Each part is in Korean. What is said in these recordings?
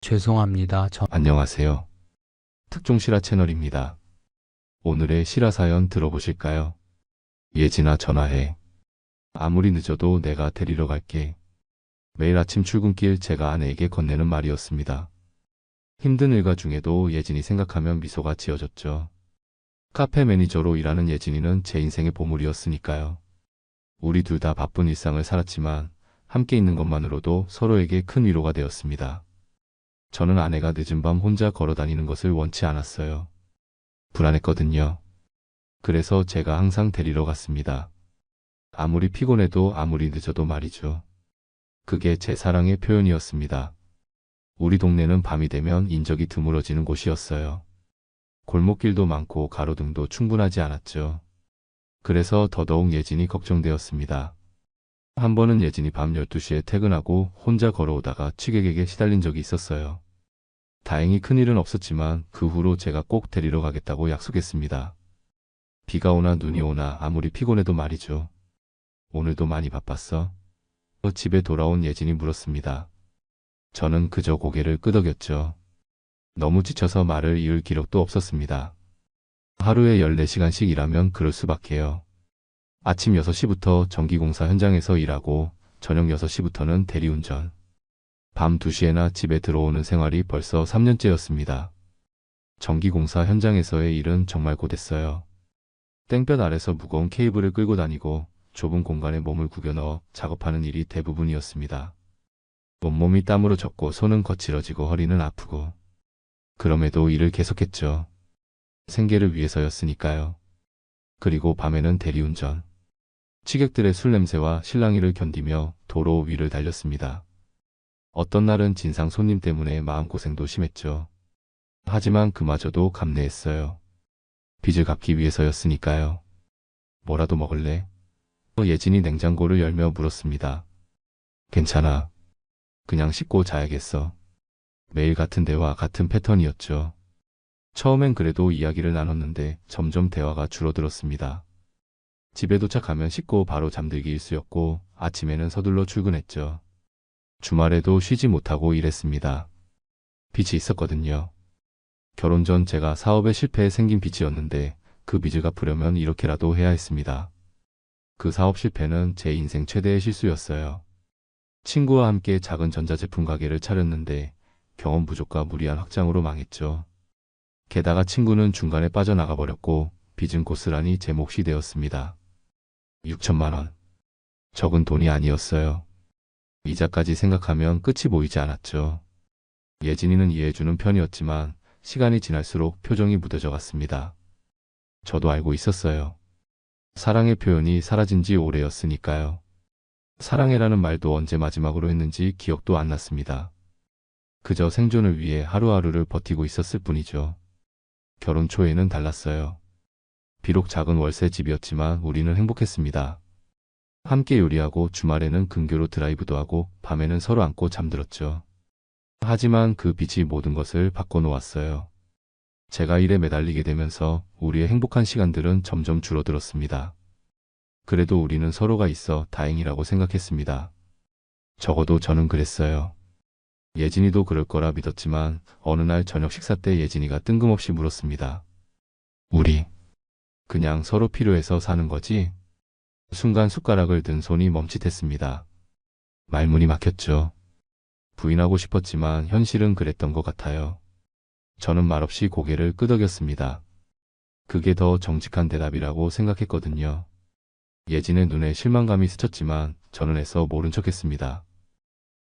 죄송합니다. 안녕하세요. 특종 실화 채널입니다. 오늘의 실화 사연 들어보실까요? 예진아 전화해. 아무리 늦어도 내가 데리러 갈게. 매일 아침 출근길 제가 아내에게 건네는 말이었습니다. 힘든 일과 중에도 예진이 생각하면 미소가 지어졌죠. 카페 매니저로 일하는 예진이는 제 인생의 보물이었으니까요. 우리 둘 다 바쁜 일상을 살았지만 함께 있는 것만으로도 서로에게 큰 위로가 되었습니다. 저는 아내가 늦은 밤 혼자 걸어 다니는 것을 원치 않았어요. 불안했거든요. 그래서 제가 항상 데리러 갔습니다. 아무리 피곤해도 아무리 늦어도 말이죠. 그게 제 사랑의 표현이었습니다. 우리 동네는 밤이 되면 인적이 드물어지는 곳이었어요. 골목길도 많고 가로등도 충분하지 않았죠. 그래서 더더욱 예진이 걱정되었습니다. 한 번은 예진이 밤 12시에 퇴근하고 혼자 걸어오다가 취객에게 시달린 적이 있었어요. 다행히 큰일은 없었지만 그 후로 제가 꼭 데리러 가겠다고 약속했습니다. 비가 오나 눈이 오나 아무리 피곤해도 말이죠. 오늘도 많이 바빴어? 집에 돌아온 예진이 물었습니다. 저는 그저 고개를 끄덕였죠. 너무 지쳐서 말을 이을 기력도 없었습니다. 하루에 14시간씩 일하면 그럴 수밖에요. 아침 6시부터 전기공사 현장에서 일하고 저녁 6시부터는 대리운전. 밤 2시에나 집에 들어오는 생활이 벌써 3년째였습니다. 전기공사 현장에서의 일은 정말 고됐어요. 땡볕 아래서 무거운 케이블을 끌고 다니고 좁은 공간에 몸을 구겨 넣어 작업하는 일이 대부분이었습니다. 온몸이 땀으로 젖고 손은 거칠어지고 허리는 아프고. 그럼에도 일을 계속했죠. 생계를 위해서였으니까요. 그리고 밤에는 대리운전. 취객들의 술 냄새와 실랑이를 견디며 도로 위를 달렸습니다. 어떤 날은 진상 손님 때문에 마음고생도 심했죠. 하지만 그마저도 감내했어요. 빚을 갚기 위해서였으니까요. 뭐라도 먹을래? 예진이 냉장고를 열며 물었습니다. 괜찮아. 그냥 씻고 자야겠어. 매일 같은 대화 같은 패턴이었죠. 처음엔 그래도 이야기를 나눴는데 점점 대화가 줄어들었습니다. 집에 도착하면 씻고 바로 잠들기 일쑤였고 아침에는 서둘러 출근했죠. 주말에도 쉬지 못하고 일했습니다. 빚이 있었거든요. 결혼 전 제가 사업에 실패해 생긴 빚이었는데 그 빚을 갚으려면 이렇게라도 해야 했습니다. 그 사업 실패는 제 인생 최대의 실수였어요. 친구와 함께 작은 전자제품 가게를 차렸는데 경험 부족과 무리한 확장으로 망했죠. 게다가 친구는 중간에 빠져나가 버렸고 빚은 고스란히 제 몫이 되었습니다. 6천만 원. 적은 돈이 아니었어요. 이자까지 생각하면 끝이 보이지 않았죠. 예진이는 이해해주는 편이었지만 시간이 지날수록 표정이 무뎌져 갔습니다. 저도 알고 있었어요. 사랑의 표현이 사라진 지 오래였으니까요. 사랑해라는 말도 언제 마지막으로 했는지 기억도 안 났습니다. 그저 생존을 위해 하루하루를 버티고 있었을 뿐이죠. 결혼 초에는 달랐어요. 비록 작은 월세 집이었지만 우리는 행복했습니다. 함께 요리하고 주말에는 근교로 드라이브도 하고 밤에는 서로 안고 잠들었죠. 하지만 그 빚이 모든 것을 바꿔놓았어요. 제가 일에 매달리게 되면서 우리의 행복한 시간들은 점점 줄어들었습니다. 그래도 우리는 서로가 있어 다행이라고 생각했습니다. 적어도 저는 그랬어요. 예진이도 그럴 거라 믿었지만 어느 날 저녁 식사 때 예진이가 뜬금없이 물었습니다. 우리 그냥 서로 필요해서 사는 거지? 순간 숟가락을 든 손이 멈칫했습니다. 말문이 막혔죠. 부인하고 싶었지만 현실은 그랬던 것 같아요. 저는 말없이 고개를 끄덕였습니다. 그게 더 정직한 대답이라고 생각했거든요. 예진의 눈에 실망감이 스쳤지만 저는 애써 모른 척했습니다.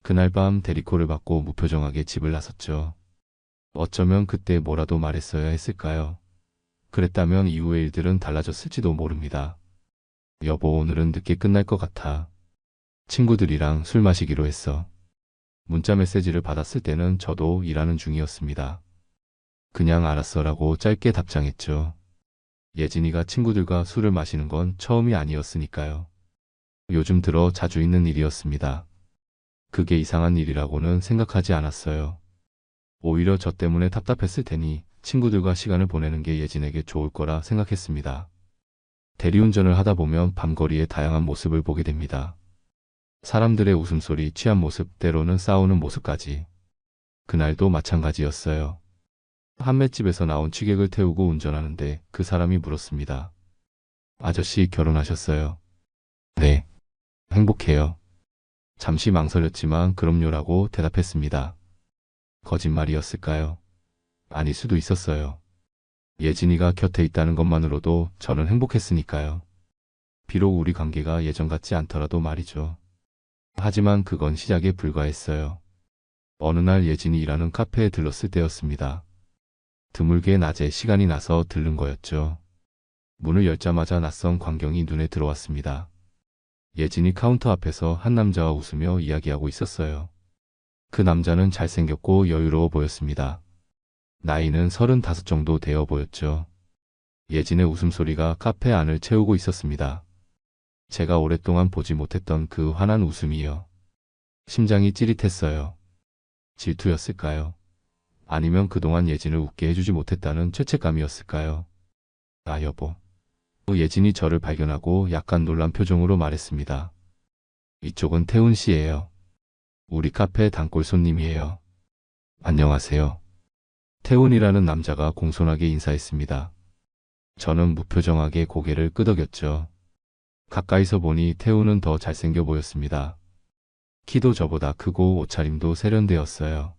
그날 밤 대리콜을 받고 무표정하게 집을 나섰죠. 어쩌면 그때 뭐라도 말했어야 했을까요? 그랬다면 이후의 일들은 달라졌을지도 모릅니다. 여보, 오늘은 늦게 끝날 것 같아. 친구들이랑 술 마시기로 했어. 문자 메시지를 받았을 때는 저도 일하는 중이었습니다. 그냥 알았어라고 짧게 답장했죠. 예진이가 친구들과 술을 마시는 건 처음이 아니었으니까요. 요즘 들어 자주 있는 일이었습니다. 그게 이상한 일이라고는 생각하지 않았어요. 오히려 저 때문에 답답했을 테니 친구들과 시간을 보내는 게 예진에게 좋을 거라 생각했습니다. 대리운전을 하다 보면 밤거리의 다양한 모습을 보게 됩니다. 사람들의 웃음소리, 취한 모습, 때로는 싸우는 모습까지. 그날도 마찬가지였어요. 판매집에서 나온 취객을 태우고 운전하는데 그 사람이 물었습니다. 아저씨 결혼하셨어요? 네. 행복해요. 잠시 망설였지만 그럼요라고 대답했습니다. 거짓말이었을까요? 아닐 수도 있었어요. 예진이가 곁에 있다는 것만으로도 저는 행복했으니까요. 비록 우리 관계가 예전 같지 않더라도 말이죠. 하지만 그건 시작에 불과했어요. 어느 날 예진이 일하는 카페에 들렀을 때였습니다. 드물게 낮에 시간이 나서 들른 거였죠. 문을 열자마자 낯선 광경이 눈에 들어왔습니다. 예진이 카운터 앞에서 한 남자와 웃으며 이야기하고 있었어요. 그 남자는 잘생겼고 여유로워 보였습니다. 나이는 35 정도 되어 보였죠. 예진의 웃음소리가 카페 안을 채우고 있었습니다. 제가 오랫동안 보지 못했던 그 환한 웃음이요. 심장이 찌릿했어요. 질투였을까요? 아니면 그동안 예진을 웃게 해주지 못했다는 죄책감이었을까요? 아, 여보. 예진이 저를 발견하고 약간 놀란 표정으로 말했습니다. 이쪽은 태훈 씨예요. 우리 카페 단골 손님이에요. 안녕하세요. 태훈이라는 남자가 공손하게 인사했습니다. 저는 무표정하게 고개를 끄덕였죠. 가까이서 보니 태훈은 더 잘생겨 보였습니다. 키도 저보다 크고 옷차림도 세련되었어요.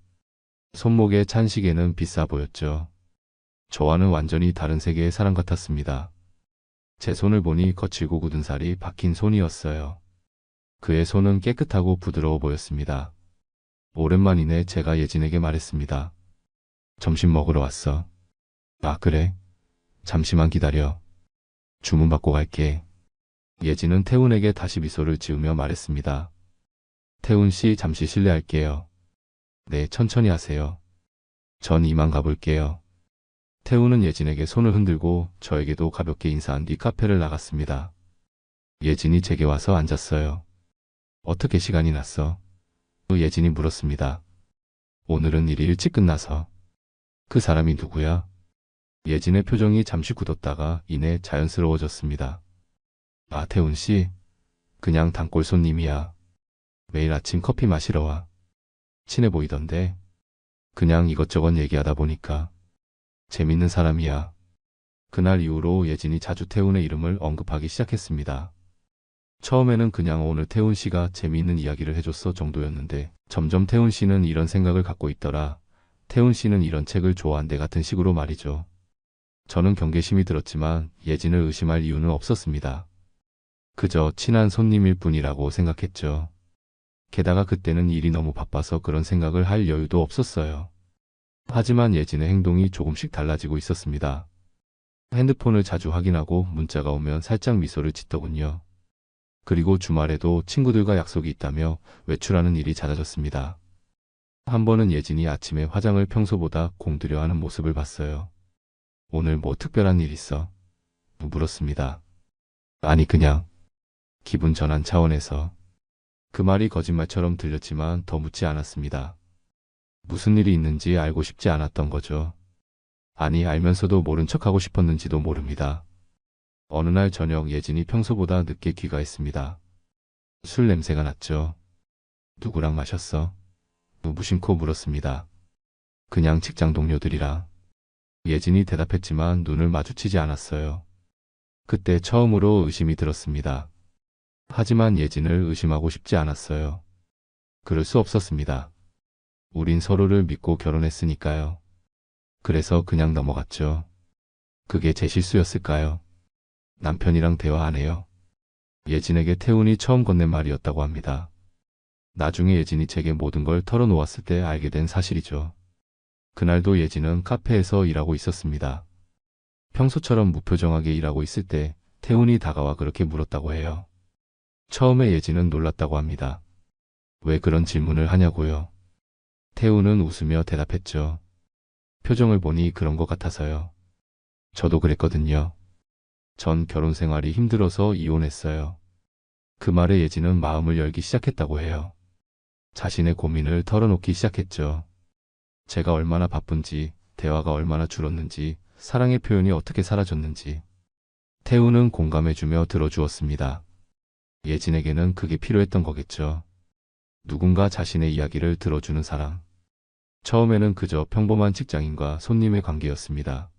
손목에 찬 시계는 비싸 보였죠. 저와는 완전히 다른 세계의 사람 같았습니다. 제 손을 보니 거칠고 굳은 살이 박힌 손이었어요. 그의 손은 깨끗하고 부드러워 보였습니다. 오랜만이네. 제가 예진에게 말했습니다. 점심 먹으러 왔어. 아, 그래? 잠시만 기다려. 주문 받고 갈게. 예진은 태훈에게 다시 미소를 지으며 말했습니다. 태훈 씨, 잠시 실례할게요. 네, 천천히 하세요. 전 이만 가볼게요. 태훈은 예진에게 손을 흔들고 저에게도 가볍게 인사한 뒤 카페를 나갔습니다. 예진이 제게 와서 앉았어요. 어떻게 시간이 났어? 예진이 물었습니다. 오늘은 일이 일찍 끝나서. 그 사람이 누구야? 예진의 표정이 잠시 굳었다가 이내 자연스러워졌습니다. 아, 태훈 씨? 그냥 단골 손님이야. 매일 아침 커피 마시러 와. 친해 보이던데. 그냥 이것저것 얘기하다 보니까. 재밌는 사람이야. 그날 이후로 예진이 자주 태훈의 이름을 언급하기 시작했습니다. 처음에는 그냥 오늘 태훈 씨가 재미있는 이야기를 해줬어 정도였는데 점점 태훈 씨는 이런 생각을 갖고 있더라. 태훈 씨는 이런 책을 좋아한대 같은 식으로 말이죠. 저는 경계심이 들었지만 예진을 의심할 이유는 없었습니다. 그저 친한 손님일 뿐이라고 생각했죠. 게다가 그때는 일이 너무 바빠서 그런 생각을 할 여유도 없었어요. 하지만 예진의 행동이 조금씩 달라지고 있었습니다. 핸드폰을 자주 확인하고 문자가 오면 살짝 미소를 짓더군요. 그리고 주말에도 친구들과 약속이 있다며 외출하는 일이 잦아졌습니다. 한 번은 예진이 아침에 화장을 평소보다 공들여 하는 모습을 봤어요. 오늘 뭐 특별한 일 있어? 물었습니다. 아니, 그냥 기분 전환 차원에서. 그 말이 거짓말처럼 들렸지만 더 묻지 않았습니다. 무슨 일이 있는지 알고 싶지 않았던 거죠. 아니, 알면서도 모른 척하고 싶었는지도 모릅니다. 어느 날 저녁 예진이 평소보다 늦게 귀가했습니다. 술 냄새가 났죠. 누구랑 마셨어? 무심코 물었습니다. 그냥 직장 동료들이랑. 예진이 대답했지만 눈을 마주치지 않았어요. 그때 처음으로 의심이 들었습니다. 하지만 예진을 의심하고 싶지 않았어요. 그럴 수 없었습니다. 우린 서로를 믿고 결혼했으니까요. 그래서 그냥 넘어갔죠. 그게 제 실수였을까요? 남편이랑 대화 안 해요. 예진에게 태훈이 처음 건넨 말이었다고 합니다. 나중에 예진이 제게 모든 걸 털어놓았을 때 알게 된 사실이죠. 그날도 예진은 카페에서 일하고 있었습니다. 평소처럼 무표정하게 일하고 있을 때 태훈이 다가와 그렇게 물었다고 해요. 처음에 예진은 놀랐다고 합니다. 왜 그런 질문을 하냐고요. 태훈은 웃으며 대답했죠. 표정을 보니 그런 것 같아서요. 저도 그랬거든요. 전 결혼 생활이 힘들어서 이혼했어요. 그 말에 예진은 마음을 열기 시작했다고 해요. 자신의 고민을 털어놓기 시작했죠. 제가 얼마나 바쁜지, 대화가 얼마나 줄었는지, 사랑의 표현이 어떻게 사라졌는지. 태훈은 공감해주며 들어주었습니다. 예진에게는 그게 필요했던 거겠죠. 누군가 자신의 이야기를 들어주는 사람. 처음에는 그저 평범한 직장인과 손님의 관계였습니다.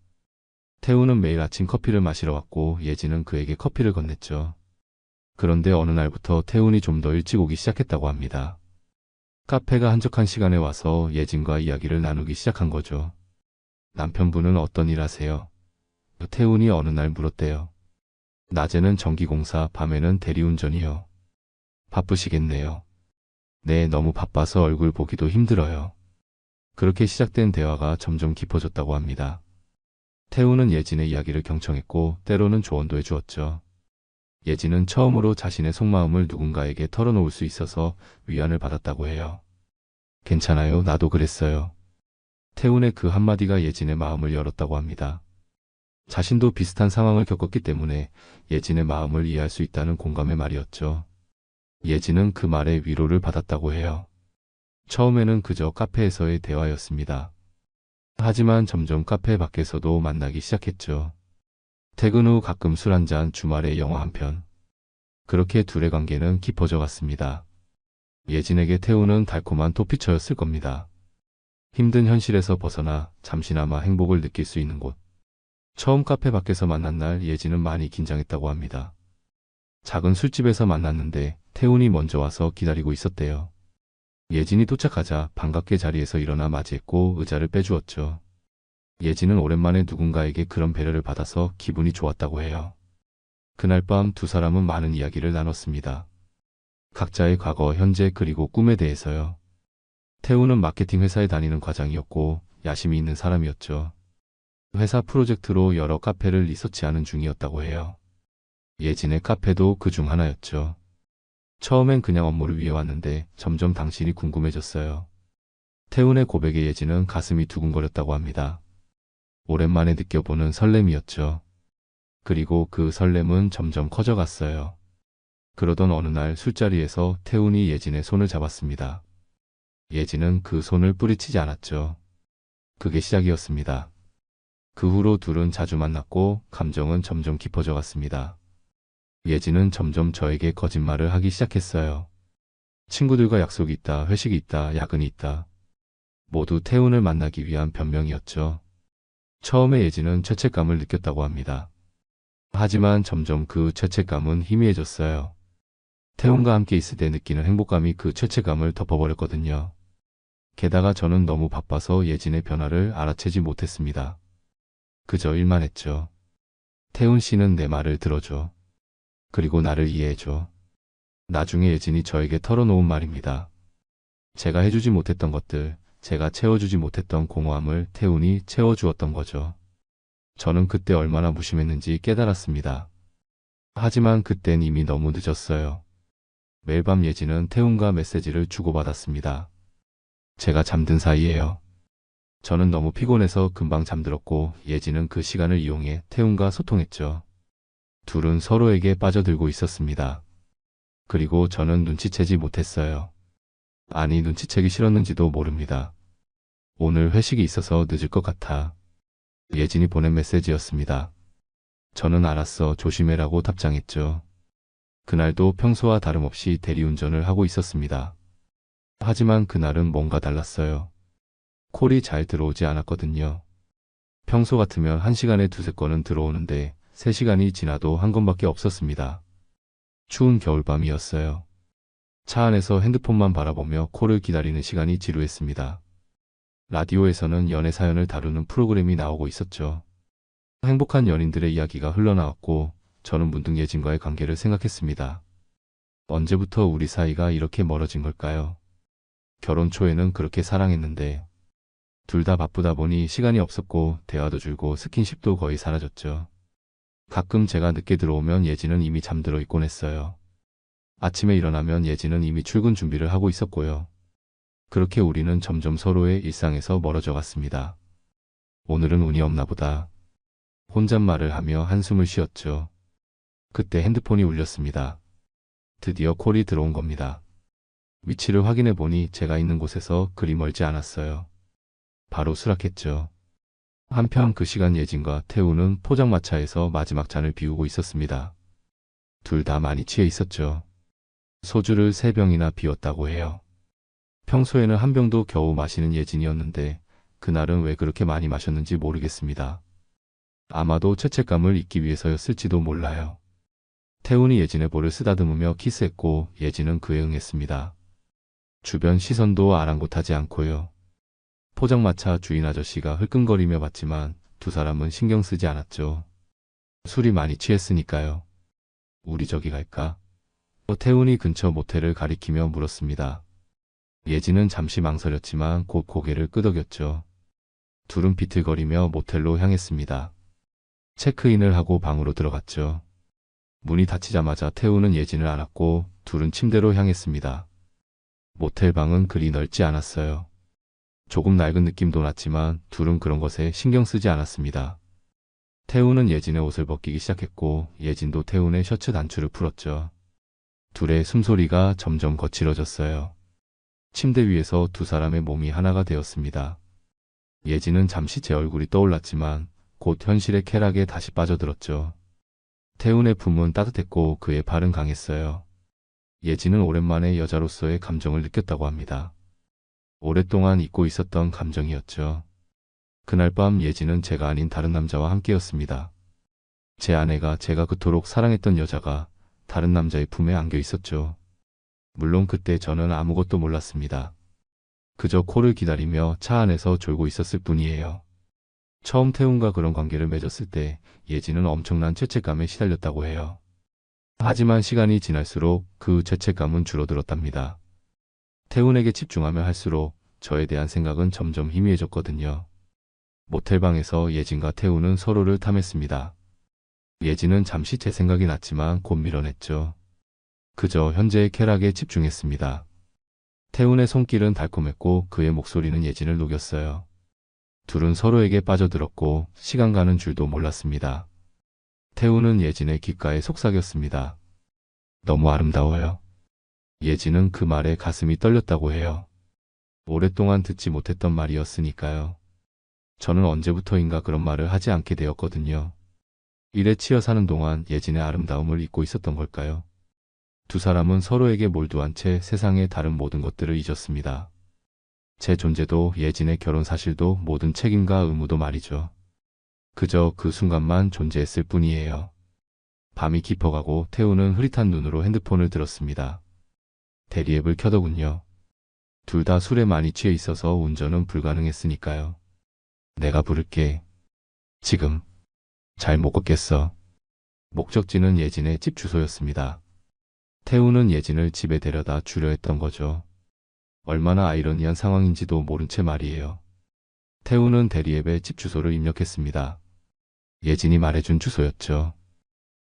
태우는 매일 아침 커피를 마시러 왔고 예진은 그에게 커피를 건넸죠. 그런데 어느 날부터 태훈이 좀 더 일찍 오기 시작했다고 합니다. 카페가 한적한 시간에 와서 예진과 이야기를 나누기 시작한 거죠. 남편분은 어떤 일 하세요? 태훈이 어느 날 물었대요. 낮에는 전기공사, 밤에는 대리운전이요. 바쁘시겠네요. 네, 너무 바빠서 얼굴 보기도 힘들어요. 그렇게 시작된 대화가 점점 깊어졌다고 합니다. 태훈은 예진의 이야기를 경청했고 때로는 조언도 해주었죠. 예진은 처음으로 자신의 속마음을 누군가에게 털어놓을 수 있어서 위안을 받았다고 해요. 괜찮아요, 나도 그랬어요. 태훈의 그 한마디가 예진의 마음을 열었다고 합니다. 자신도 비슷한 상황을 겪었기 때문에 예진의 마음을 이해할 수 있다는 공감의 말이었죠. 예진은 그 말에 위로를 받았다고 해요. 처음에는 그저 카페에서의 대화였습니다. 하지만 점점 카페 밖에서도 만나기 시작했죠. 퇴근 후 가끔 술 한잔, 주말에 영화 한 편. 그렇게 둘의 관계는 깊어져 갔습니다. 예진에게 태우는 달콤한 토피처였을 겁니다. 힘든 현실에서 벗어나 잠시나마 행복을 느낄 수 있는 곳. 처음 카페 밖에서 만난 날 예진은 많이 긴장했다고 합니다. 작은 술집에서 만났는데 태훈이 먼저 와서 기다리고 있었대요. 예진이 도착하자 반갑게 자리에서 일어나 맞이했고 의자를 빼주었죠. 예진은 오랜만에 누군가에게 그런 배려를 받아서 기분이 좋았다고 해요. 그날 밤 두 사람은 많은 이야기를 나눴습니다. 각자의 과거, 현재 그리고 꿈에 대해서요. 태우는 마케팅 회사에 다니는 과장이었고 야심이 있는 사람이었죠. 회사 프로젝트로 여러 카페를 리서치하는 중이었다고 해요. 예진의 카페도 그 중 하나였죠. 처음엔 그냥 업무를 위해 왔는데 점점 당신이 궁금해졌어요. 태훈의 고백에 예진은 가슴이 두근거렸다고 합니다. 오랜만에 느껴보는 설렘이었죠. 그리고 그 설렘은 점점 커져갔어요. 그러던 어느 날 술자리에서 태훈이 예진의 손을 잡았습니다. 예진은 그 손을 뿌리치지 않았죠. 그게 시작이었습니다. 그 후로 둘은 자주 만났고 감정은 점점 깊어져 갔습니다. 예진은 점점 저에게 거짓말을 하기 시작했어요. 친구들과 약속이 있다, 회식이 있다, 야근이 있다. 모두 태훈을 만나기 위한 변명이었죠. 처음에 예진은 죄책감을 느꼈다고 합니다. 하지만 점점 그 죄책감은 희미해졌어요. 태훈과 함께 있을 때 느끼는 행복감이 그 죄책감을 덮어버렸거든요. 게다가 저는 너무 바빠서 예진의 변화를 알아채지 못했습니다. 그저 일만 했죠. 태훈 씨는 내 말을 들어줘. 그리고 나를 이해해줘. 나중에 예진이 저에게 털어놓은 말입니다. 제가 해주지 못했던 것들, 제가 채워주지 못했던 공허함을 태훈이 채워주었던 거죠. 저는 그때 얼마나 무심했는지 깨달았습니다. 하지만 그땐 이미 너무 늦었어요. 매일 밤 예진은 태훈과 메시지를 주고받았습니다. 제가 잠든 사이에요. 저는 너무 피곤해서 금방 잠들었고 예진은 그 시간을 이용해 태훈과 소통했죠. 둘은 서로에게 빠져들고 있었습니다. 그리고 저는 눈치채지 못했어요. 아니, 눈치채기 싫었는지도 모릅니다. 오늘 회식이 있어서 늦을 것 같아. 예진이 보낸 메시지였습니다. 저는 알았어, 조심해라고 답장했죠. 그날도 평소와 다름없이 대리운전을 하고 있었습니다. 하지만 그날은 뭔가 달랐어요. 콜이 잘 들어오지 않았거든요. 평소 같으면 1시간에 두세 건은 들어오는데 3시간이 지나도 한 건밖에 없었습니다. 추운 겨울밤이었어요. 차 안에서 핸드폰만 바라보며 콜을 기다리는 시간이 지루했습니다. 라디오에서는 연애 사연을 다루는 프로그램이 나오고 있었죠. 행복한 연인들의 이야기가 흘러나왔고 저는 문득 예진과의 관계를 생각했습니다. 언제부터 우리 사이가 이렇게 멀어진 걸까요? 결혼 초에는 그렇게 사랑했는데 둘 다 바쁘다 보니 시간이 없었고 대화도 줄고 스킨십도 거의 사라졌죠. 가끔 제가 늦게 들어오면 예진은 이미 잠들어 있곤 했어요. 아침에 일어나면 예진은 이미 출근 준비를 하고 있었고요. 그렇게 우리는 점점 서로의 일상에서 멀어져 갔습니다. 오늘은 운이 없나 보다. 혼잣말을 하며 한숨을 쉬었죠. 그때 핸드폰이 울렸습니다. 드디어 콜이 들어온 겁니다. 위치를 확인해 보니 제가 있는 곳에서 그리 멀지 않았어요. 바로 수락했죠. 한편 그 시간 예진과 태우는 포장마차에서 마지막 잔을 비우고 있었습니다. 둘 다 많이 취해 있었죠. 소주를 3병이나 비웠다고 해요. 평소에는 한 병도 겨우 마시는 예진이었는데 그날은 왜 그렇게 많이 마셨는지 모르겠습니다. 아마도 죄책감을 잊기 위해서였을지도 몰라요. 태훈이 예진의 볼을 쓰다듬으며 키스했고 예진은 그에 응했습니다. 주변 시선도 아랑곳하지 않고요. 포장마차 주인 아저씨가 흘끔거리며 봤지만 두 사람은 신경 쓰지 않았죠. 술이 많이 취했으니까요. 우리 저기 갈까? 태훈이 근처 모텔을 가리키며 물었습니다. 예진은 잠시 망설였지만 곧 고개를 끄덕였죠. 둘은 비틀거리며 모텔로 향했습니다. 체크인을 하고 방으로 들어갔죠. 문이 닫히자마자 태훈은 예진을 안았고 둘은 침대로 향했습니다. 모텔 방은 그리 넓지 않았어요. 조금 낡은 느낌도 났지만 둘은 그런 것에 신경 쓰지 않았습니다. 태훈은 예진의 옷을 벗기기 시작했고 예진도 태훈의 셔츠 단추를 풀었죠. 둘의 숨소리가 점점 거칠어졌어요. 침대 위에서 두 사람의 몸이 하나가 되었습니다. 예진은 잠시 제 얼굴이 떠올랐지만 곧 현실의 쾌락에 다시 빠져들었죠. 태훈의 품은 따뜻했고 그의 발은 강했어요. 예진은 오랜만에 여자로서의 감정을 느꼈다고 합니다. 오랫동안 잊고 있었던 감정이었죠. 그날 밤 예진은 제가 아닌 다른 남자와 함께였습니다. 제 아내가 제가 그토록 사랑했던 여자가 다른 남자의 품에 안겨 있었죠. 물론 그때 저는 아무것도 몰랐습니다. 그저 콜을 기다리며 차 안에서 졸고 있었을 뿐이에요. 처음 태훈과 그런 관계를 맺었을 때 예진은 엄청난 죄책감에 시달렸다고 해요. 하지만 시간이 지날수록 그 죄책감은 줄어들었답니다. 태훈에게 집중하며 할수록 저에 대한 생각은 점점 희미해졌거든요. 모텔방에서 예진과 태훈은 서로를 탐했습니다. 예진은 잠시 제 생각이 났지만 곧 밀어냈죠. 그저 현재의 쾌락에 집중했습니다. 태훈의 손길은 달콤했고 그의 목소리는 예진을 녹였어요. 둘은 서로에게 빠져들었고 시간 가는 줄도 몰랐습니다. 태훈은 예진의 귓가에 속삭였습니다. 너무 아름다워요. 예진은 그 말에 가슴이 떨렸다고 해요. 오랫동안 듣지 못했던 말이었으니까요. 저는 언제부터인가 그런 말을 하지 않게 되었거든요. 일에 치여 사는 동안 예진의 아름다움을 잊고 있었던 걸까요? 두 사람은 서로에게 몰두한 채 세상의 다른 모든 것들을 잊었습니다. 제 존재도 예진의 결혼 사실도 모든 책임과 의무도 말이죠. 그저 그 순간만 존재했을 뿐이에요. 밤이 깊어가고 태우는 흐릿한 눈으로 핸드폰을 들었습니다. 대리앱을 켜더군요. 둘 다 술에 많이 취해 있어서 운전은 불가능했으니까요. 내가 부를게. 지금. 잘 못 걷겠어. 목적지는 예진의 집 주소였습니다. 태우는 예진을 집에 데려다 주려 했던 거죠. 얼마나 아이러니한 상황인지도 모른 채 말이에요. 태우는 대리앱에 집 주소를 입력했습니다. 예진이 말해준 주소였죠.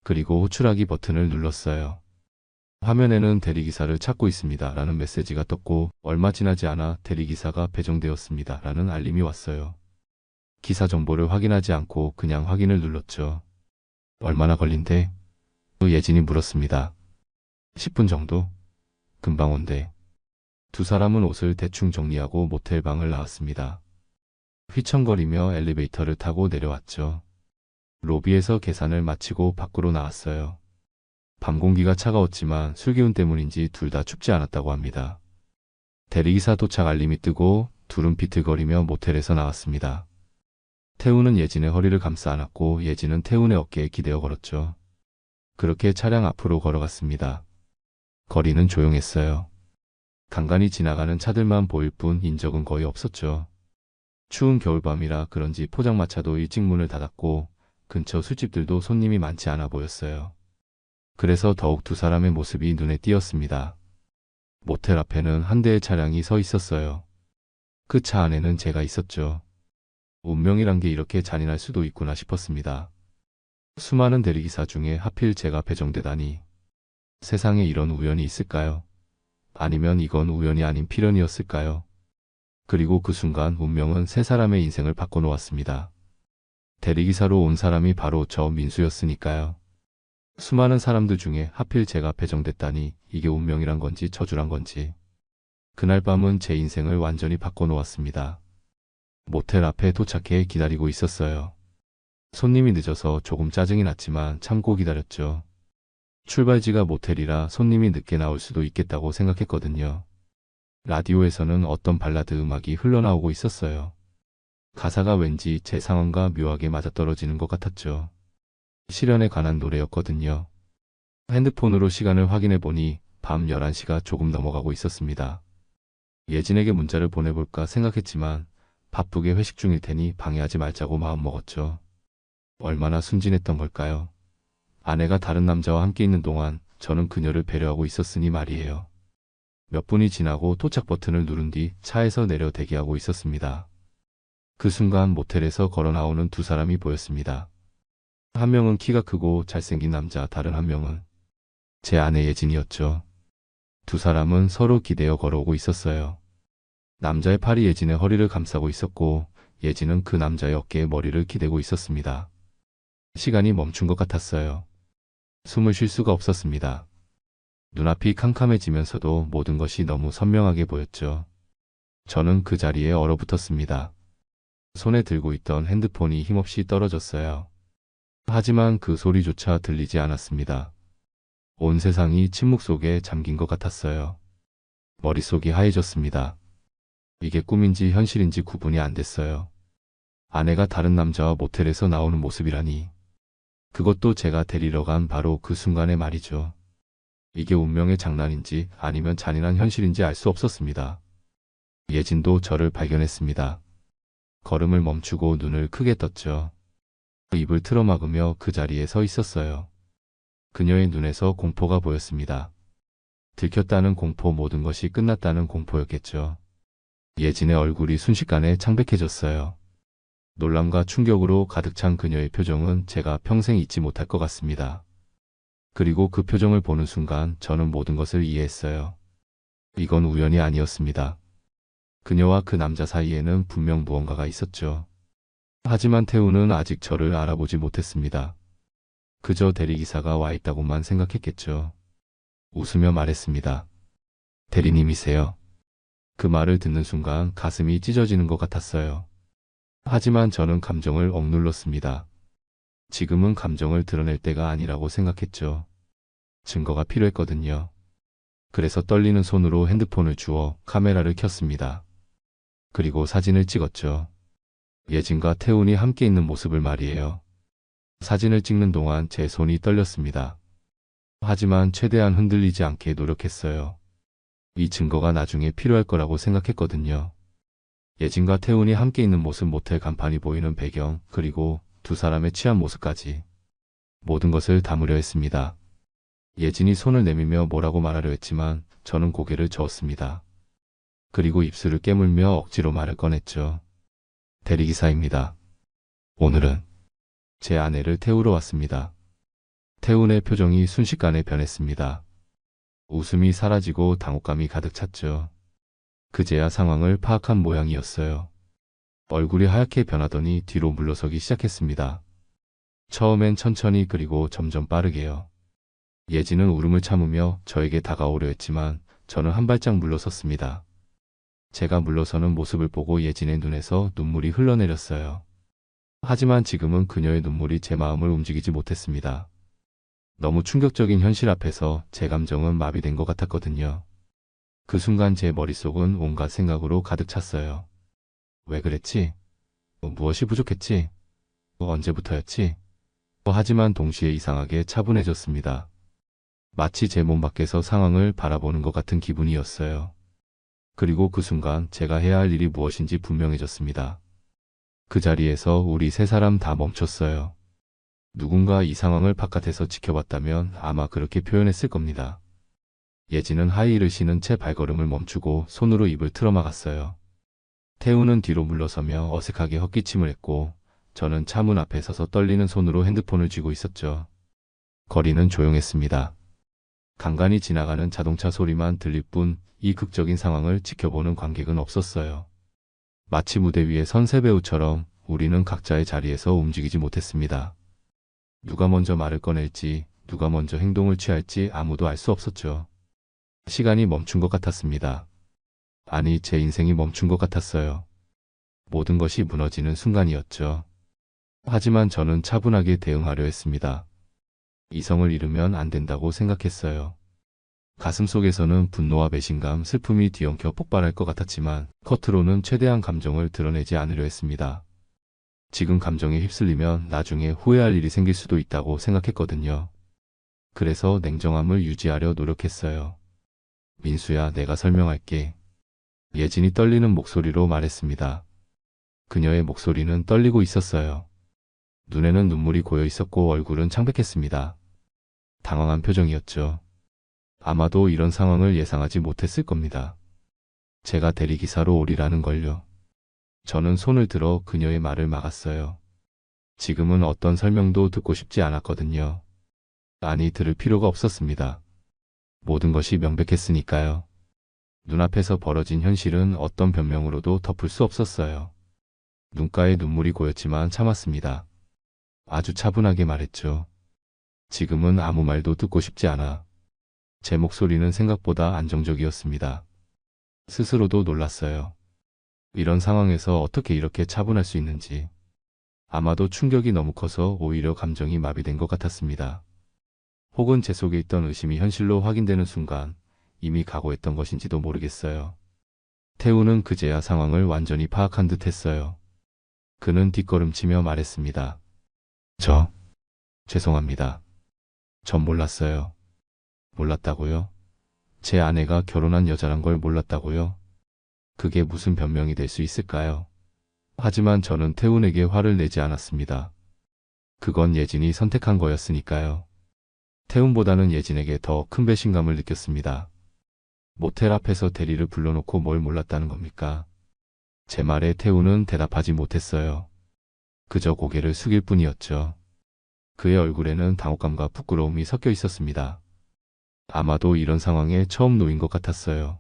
그리고 호출하기 버튼을 눌렀어요. 화면에는 대리기사를 찾고 있습니다 라는 메시지가 떴고 얼마 지나지 않아 대리기사가 배정되었습니다 라는 알림이 왔어요. 기사 정보를 확인하지 않고 그냥 확인을 눌렀죠. 얼마나 걸린대? 예진이 물었습니다. 10분 정도? 금방 온대. 두 사람은 옷을 대충 정리하고 모텔 방을 나왔습니다. 휘청거리며 엘리베이터를 타고 내려왔죠. 로비에서 계산을 마치고 밖으로 나왔어요. 밤 공기가 차가웠지만 술기운 때문인지 둘 다 춥지 않았다고 합니다. 대리기사 도착 알림이 뜨고 둘은 비틀거리며 모텔에서 나왔습니다. 태우는 예진의 허리를 감싸 안았고 예진은 태훈의 어깨에 기대어 걸었죠. 그렇게 차량 앞으로 걸어갔습니다. 거리는 조용했어요. 간간히 지나가는 차들만 보일 뿐 인적은 거의 없었죠. 추운 겨울밤이라 그런지 포장마차도 일찍 문을 닫았고 근처 술집들도 손님이 많지 않아 보였어요. 그래서 더욱 두 사람의 모습이 눈에 띄었습니다. 모텔 앞에는 한 대의 차량이 서 있었어요. 그 차 안에는 제가 있었죠. 운명이란 게 이렇게 잔인할 수도 있구나 싶었습니다. 수많은 대리기사 중에 하필 제가 배정되다니. 세상에 이런 우연이 있을까요? 아니면 이건 우연이 아닌 필연이었을까요? 그리고 그 순간 운명은 세 사람의 인생을 바꿔놓았습니다. 대리기사로 온 사람이 바로 저 민수였으니까요. 수많은 사람들 중에 하필 제가 배정됐다니 이게 운명이란 건지 저주란 건지. 그날 밤은 제 인생을 완전히 바꿔놓았습니다. 모텔 앞에 도착해 기다리고 있었어요. 손님이 늦어서 조금 짜증이 났지만 참고 기다렸죠. 출발지가 모텔이라 손님이 늦게 나올 수도 있겠다고 생각했거든요. 라디오에서는 어떤 발라드 음악이 흘러나오고 있었어요. 가사가 왠지 제 상황과 묘하게 맞아떨어지는 것 같았죠. 실연에 관한 노래였거든요. 핸드폰으로 시간을 확인해 보니 밤 11시가 조금 넘어가고 있었습니다. 예진에게 문자를 보내볼까 생각했지만 바쁘게 회식 중일 테니 방해하지 말자고 마음먹었죠. 얼마나 순진했던 걸까요? 아내가 다른 남자와 함께 있는 동안 저는 그녀를 배려하고 있었으니 말이에요. 몇 분이 지나고 도착 버튼을 누른 뒤 차에서 내려 대기하고 있었습니다. 그 순간 모텔에서 걸어 나오는 두 사람이 보였습니다. 한 명은 키가 크고 잘생긴 남자, 다른 한 명은 제 아내 예진이었죠. 두 사람은 서로 기대어 걸어오고 있었어요. 남자의 팔이 예진의 허리를 감싸고 있었고 예진은 그 남자의 어깨에 머리를 기대고 있었습니다. 시간이 멈춘 것 같았어요. 숨을 쉴 수가 없었습니다. 눈앞이 캄캄해지면서도 모든 것이 너무 선명하게 보였죠. 저는 그 자리에 얼어붙었습니다. 손에 들고 있던 핸드폰이 힘없이 떨어졌어요. 하지만 그 소리조차 들리지 않았습니다. 온 세상이 침묵 속에 잠긴 것 같았어요. 머릿속이 하얘졌습니다. 이게 꿈인지 현실인지 구분이 안 됐어요. 아내가 다른 남자와 모텔에서 나오는 모습이라니. 그것도 제가 데리러 간 바로 그 순간의 말이죠. 이게 운명의 장난인지 아니면 잔인한 현실인지 알 수 없었습니다. 예진도 저를 발견했습니다. 걸음을 멈추고 눈을 크게 떴죠. 입을 틀어막으며 그 자리에 서 있었어요. 그녀의 눈에서 공포가 보였습니다. 들켰다는 공포, 모든 것이 끝났다는 공포였겠죠. 예진의 얼굴이 순식간에 창백해졌어요. 놀람과 충격으로 가득 찬 그녀의 표정은 제가 평생 잊지 못할 것 같습니다. 그리고 그 표정을 보는 순간 저는 모든 것을 이해했어요. 이건 우연이 아니었습니다. 그녀와 그 남자 사이에는 분명 무언가가 있었죠. 하지만 태우는 아직 저를 알아보지 못했습니다. 그저 대리기사가 와 있다고만 생각했겠죠. 웃으며 말했습니다. 대리님이세요? 그 말을 듣는 순간 가슴이 찢어지는 것 같았어요. 하지만 저는 감정을 억눌렀습니다. 지금은 감정을 드러낼 때가 아니라고 생각했죠. 증거가 필요했거든요. 그래서 떨리는 손으로 핸드폰을 주워 카메라를 켰습니다. 그리고 사진을 찍었죠. 예진과 태훈이 함께 있는 모습을 말이에요. 사진을 찍는 동안 제 손이 떨렸습니다. 하지만 최대한 흔들리지 않게 노력했어요. 이 증거가 나중에 필요할 거라고 생각했거든요. 예진과 태훈이 함께 있는 모습, 모텔 간판이 보이는 배경, 그리고 두 사람의 취한 모습까지 모든 것을 담으려 했습니다. 예진이 손을 내밀며 뭐라고 말하려 했지만 저는 고개를 저었습니다. 그리고 입술을 깨물며 억지로 말을 꺼냈죠. 대리기사입니다. 오늘은 제 아내를 태우러 왔습니다. 태훈의 표정이 순식간에 변했습니다. 웃음이 사라지고 당혹감이 가득 찼죠. 그제야 상황을 파악한 모양이었어요. 얼굴이 하얗게 변하더니 뒤로 물러서기 시작했습니다. 처음엔 천천히, 그리고 점점 빠르게요. 예진은 울음을 참으며 저에게 다가오려 했지만 저는 한 발짝 물러섰습니다. 제가 물러서는 모습을 보고 예진의 눈에서 눈물이 흘러내렸어요. 하지만 지금은 그녀의 눈물이 제 마음을 움직이지 못했습니다. 너무 충격적인 현실 앞에서 제 감정은 마비된 것 같았거든요. 그 순간 제 머릿속은 온갖 생각으로 가득 찼어요. 왜 그랬지? 무엇이 부족했지? 언제부터였지? 하지만 동시에 이상하게 차분해졌습니다. 마치 제 몸 밖에서 상황을 바라보는 것 같은 기분이었어요. 그리고 그 순간 제가 해야 할 일이 무엇인지 분명해졌습니다. 그 자리에서 우리 세 사람 다 멈췄어요. 누군가 이 상황을 바깥에서 지켜봤다면 아마 그렇게 표현했을 겁니다. 예진은 하이힐을 신은 채 발걸음을 멈추고 손으로 입을 틀어막았어요. 태우는 뒤로 물러서며 어색하게 헛기침을 했고 저는 차 문 앞에 서서 떨리는 손으로 핸드폰을 쥐고 있었죠. 거리는 조용했습니다. 간간히 지나가는 자동차 소리만 들릴 뿐 이 극적인 상황을 지켜보는 관객은 없었어요. 마치 무대 위의 선세배우처럼 우리는 각자의 자리에서 움직이지 못했습니다. 누가 먼저 말을 꺼낼지, 누가 먼저 행동을 취할지 아무도 알 수 없었죠. 시간이 멈춘 것 같았습니다. 아니, 제 인생이 멈춘 것 같았어요. 모든 것이 무너지는 순간이었죠. 하지만 저는 차분하게 대응하려 했습니다. 이성을 잃으면 안 된다고 생각했어요. 가슴속에서는 분노와 배신감, 슬픔이 뒤엉켜 폭발할 것 같았지만 겉으로는 최대한 감정을 드러내지 않으려 했습니다. 지금 감정에 휩쓸리면 나중에 후회할 일이 생길 수도 있다고 생각했거든요. 그래서 냉정함을 유지하려 노력했어요. 민수야, 내가 설명할게. 예진이 떨리는 목소리로 말했습니다. 그녀의 목소리는 떨리고 있었어요. 눈에는 눈물이 고여 있었고 얼굴은 창백했습니다. 당황한 표정이었죠. 아마도 이런 상황을 예상하지 못했을 겁니다. 제가 대리기사로 오리라는 걸요. 저는 손을 들어 그녀의 말을 막았어요. 지금은 어떤 설명도 듣고 싶지 않았거든요. 아니, 들을 필요가 없었습니다. 모든 것이 명백했으니까요. 눈앞에서 벌어진 현실은 어떤 변명으로도 덮을 수 없었어요. 눈가에 눈물이 고였지만 참았습니다. 아주 차분하게 말했죠. 지금은 아무 말도 듣고 싶지 않아. 제 목소리는 생각보다 안정적이었습니다. 스스로도 놀랐어요. 이런 상황에서 어떻게 이렇게 차분할 수 있는지. 아마도 충격이 너무 커서 오히려 감정이 마비된 것 같았습니다. 혹은 제 속에 있던 의심이 현실로 확인되는 순간 이미 각오했던 것인지도 모르겠어요. 태우는 그제야 상황을 완전히 파악한 듯 했어요. 그는 뒷걸음치며 말했습니다. 죄송합니다. 전 몰랐어요. 몰랐다고요? 제 아내가 결혼한 여자란 걸 몰랐다고요? 그게 무슨 변명이 될 수 있을까요? 하지만 저는 태훈에게 화를 내지 않았습니다. 그건 예진이 선택한 거였으니까요. 태훈보다는 예진에게 더 큰 배신감을 느꼈습니다. 모텔 앞에서 대리를 불러놓고 뭘 몰랐다는 겁니까? 제 말에 태훈은 대답하지 못했어요. 그저 고개를 숙일 뿐이었죠. 그의 얼굴에는 당혹감과 부끄러움이 섞여 있었습니다. 아마도 이런 상황에 처음 놓인 것 같았어요.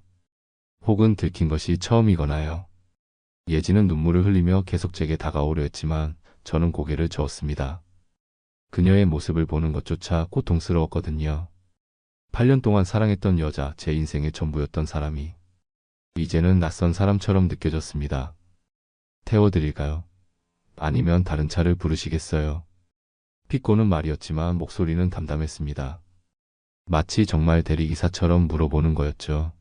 혹은 들킨 것이 처음이거나요. 예진은 눈물을 흘리며 계속 제게 다가오려 했지만 저는 고개를 저었습니다. 그녀의 모습을 보는 것조차 고통스러웠거든요. 8년 동안 사랑했던 여자, 제 인생의 전부였던 사람이 이제는 낯선 사람처럼 느껴졌습니다. 태워드릴까요? 아니면 다른 차를 부르시겠어요? 비꼬는 말이었지만 목소리는 담담했습니다. 마치 정말 대리기사처럼 물어보는 거였죠.